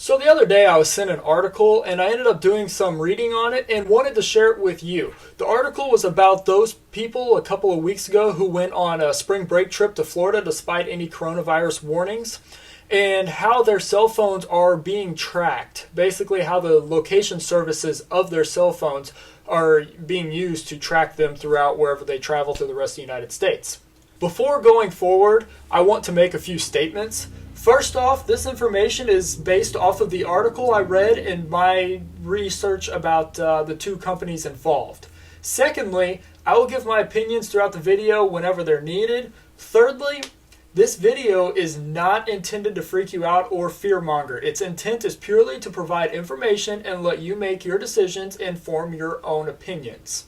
So the other day I was sent an article and I ended up doing some reading on it and wanted to share it with you. The article was about those people a couple of weeks ago who went on a spring break trip to Florida despite any coronavirus warnings, and how their cell phones are being tracked. Basically how the location services of their cell phones are being used to track them throughout wherever they travel to the rest of the United States. Before going forward, I want to make a few statements. First off, this information is based off of the article I read in my research about the two companies involved. Secondly, I will give my opinions throughout the video whenever they're needed. Thirdly, this video is not intended to freak you out or fearmonger. Its intent is purely to provide information and let you make your decisions and form your own opinions.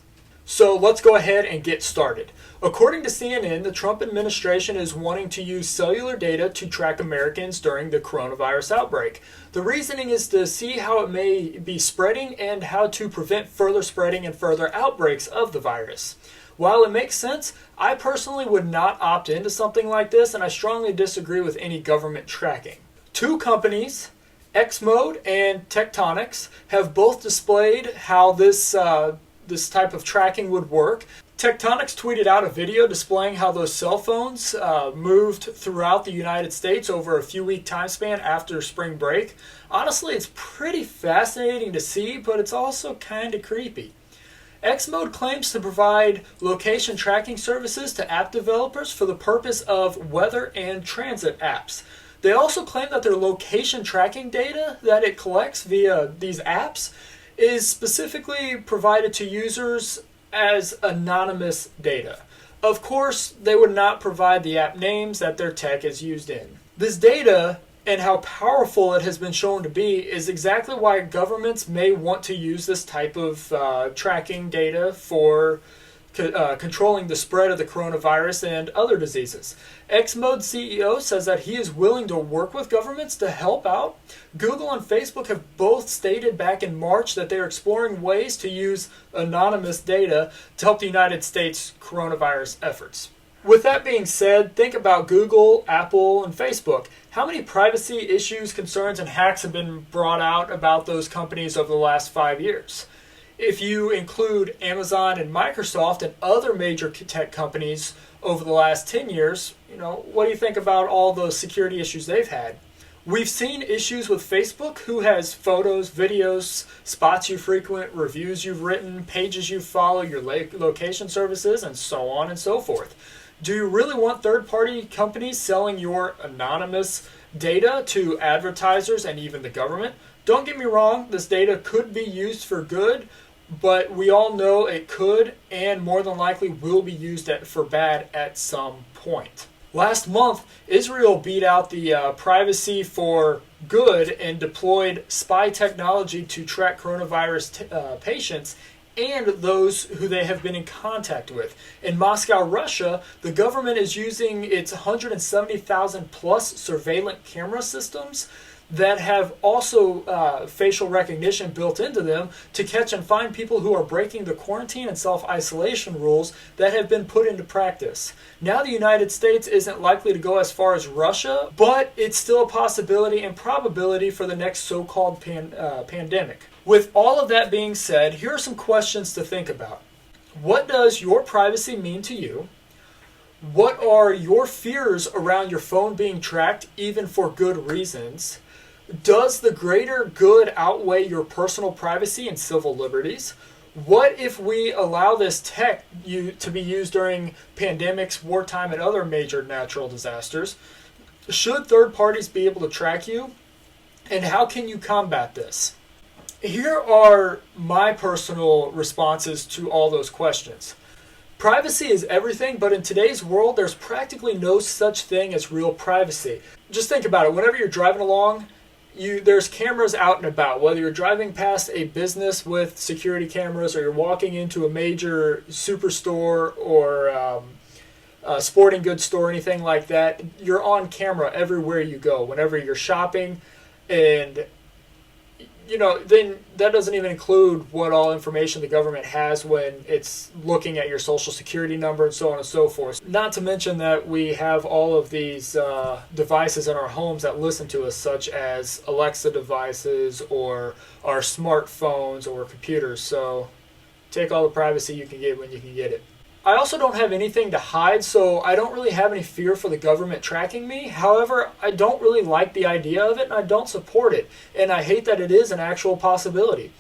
So let's go ahead and get started. According to CNN, the Trump administration is wanting to use cellular data to track Americans during the coronavirus outbreak. The reasoning is to see how it may be spreading and how to prevent further spreading and further outbreaks of the virus. While it makes sense, I personally would not opt into something like this, and I strongly disagree with any government tracking. Two companies, Xmode and Tectonics, have both displayed how this type of tracking would work. Tectonics tweeted out a video displaying how those cell phones moved throughout the United States over a few-week time span after spring break. Honestly, it's pretty fascinating to see, but it's also kind of creepy. Xmode claims to provide location tracking services to app developers for the purpose of weather and transit apps. They also claim that their location tracking data that it collects via these apps is specifically provided to users as anonymous data. Of course, they would not provide the app names that their tech is used in. This data and how powerful it has been shown to be is exactly why governments may want to use this type of tracking data for controlling the spread of the coronavirus and other diseases. Xmode CEO says that he is willing to work with governments to help out. Google and Facebook have both stated back in March that they are exploring ways to use anonymous data to help the United States coronavirus efforts. With that being said, think about Google, Apple, and Facebook. How many privacy issues, concerns, and hacks have been brought out about those companies over the last 5 years? If you include Amazon and Microsoft and other major tech companies over the last 10 years, what do you think about all those security issues they've had? We've seen issues with Facebook, who has photos, videos, spots you frequent, reviews you've written, pages you follow, your location services, and so on and so forth. Do you really want third-party companies selling your anonymous data to advertisers and even the government? Don't get me wrong, this data could be used for good, but we all know it could and more than likely will be used for bad at some point. Last month, Israel beat out the privacy for good and deployed spy technology to track coronavirus patients and those who they have been in contact with. In Moscow, Russia, the government is using its 170,000 plus surveillance camera systems that have also facial recognition built into them to catch and find people who are breaking the quarantine and self-isolation rules that have been put into practice. Now the United States isn't likely to go as far as Russia, but it's still a possibility and probability for the next so-called pandemic. With all of that being said, here are some questions to think about. What does your privacy mean to you? What are your fears around your phone being tracked, even for good reasons? Does the greater good outweigh your personal privacy and civil liberties? What if we allow this tech to be used during pandemics, wartime, and other major natural disasters? Should third parties be able to track you? And how can you combat this? Here are my personal responses to all those questions. Privacy is everything, but in today's world, there's practically no such thing as real privacy. Just think about it. Whenever you're driving along, there's cameras out and about. Whether you're driving past a business with security cameras or you're walking into a major superstore or a sporting goods store, anything like that, you're on camera everywhere you go. Whenever you're shopping and then that doesn't even include what all information the government has when it's looking at your social security number and so on and so forth. Not to mention that we have all of these devices in our homes that listen to us, such as Alexa devices or our smartphones or computers. So take all the privacy you can get when you can get it. I also don't have anything to hide, so I don't really have any fear for the government tracking me. However, I don't really like the idea of it, and I don't support it. And I hate that it is an actual possibility.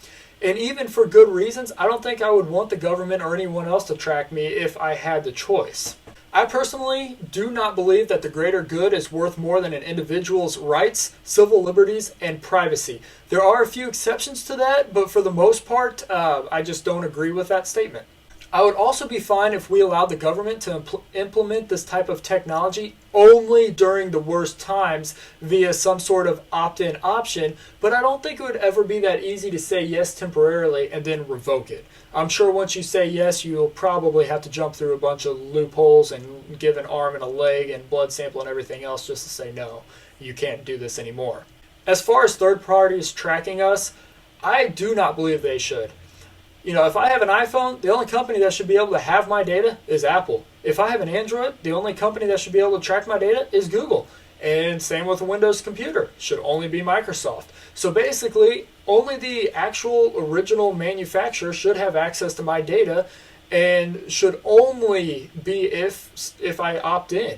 And even for good reasons, I don't think I would want the government or anyone else to track me if I had the choice. I personally do not believe that the greater good is worth more than an individual's rights, civil liberties, and privacy. There are a few exceptions to that, but for the most part, I just don't agree with that statement. I would also be fine if we allowed the government to implement this type of technology only during the worst times via some sort of opt-in option, but I don't think it would ever be that easy to say yes temporarily and then revoke it. I'm sure once you say yes, you'll probably have to jump through a bunch of loopholes and give an arm and a leg and blood sample and everything else just to say no, you can't do this anymore. As far as third parties tracking us, I do not believe they should. If I have an iPhone, the only company that should be able to have my data is Apple. If I have an Android, the only company that should be able to track my data is Google. And same with a Windows computer. Should only be Microsoft. So basically, only the actual original manufacturer should have access to my data and should only be if I opt in.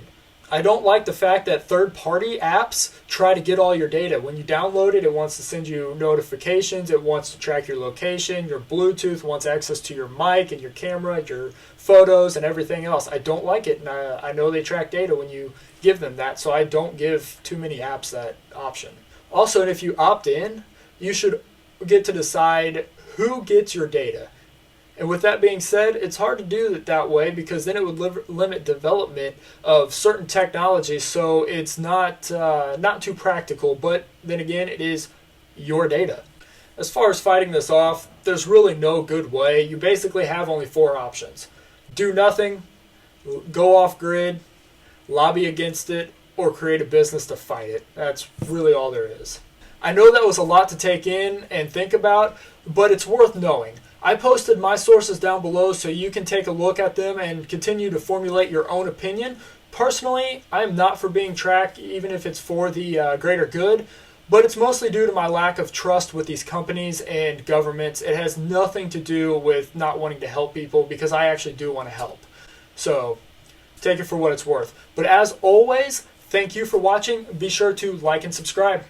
I don't like the fact that third-party apps try to get all your data. When you download it, it wants to send you notifications. It wants to track your location. Your Bluetooth wants access to your mic and your camera, your photos, and everything else. I don't like it, and I know they track data when you give them that, so I don't give too many apps that option. Also, if you opt in, you should get to decide who gets your data. And with that being said, it's hard to do it that way because then it would limit development of certain technologies. So it's not too practical. But then again, it is your data. As far as fighting this off, there's really no good way. You basically have only 4 options: do nothing, go off grid, lobby against it, or create a business to fight it. That's really all there is. I know that was a lot to take in and think about, but it's worth knowing. I posted my sources down below so you can take a look at them and continue to formulate your own opinion. Personally, I am not for being tracked, even if it's for the greater good, but it's mostly due to my lack of trust with these companies and governments. It has nothing to do with not wanting to help people because I actually do want to help. So take it for what it's worth. But as always, thank you for watching. Be sure to like and subscribe.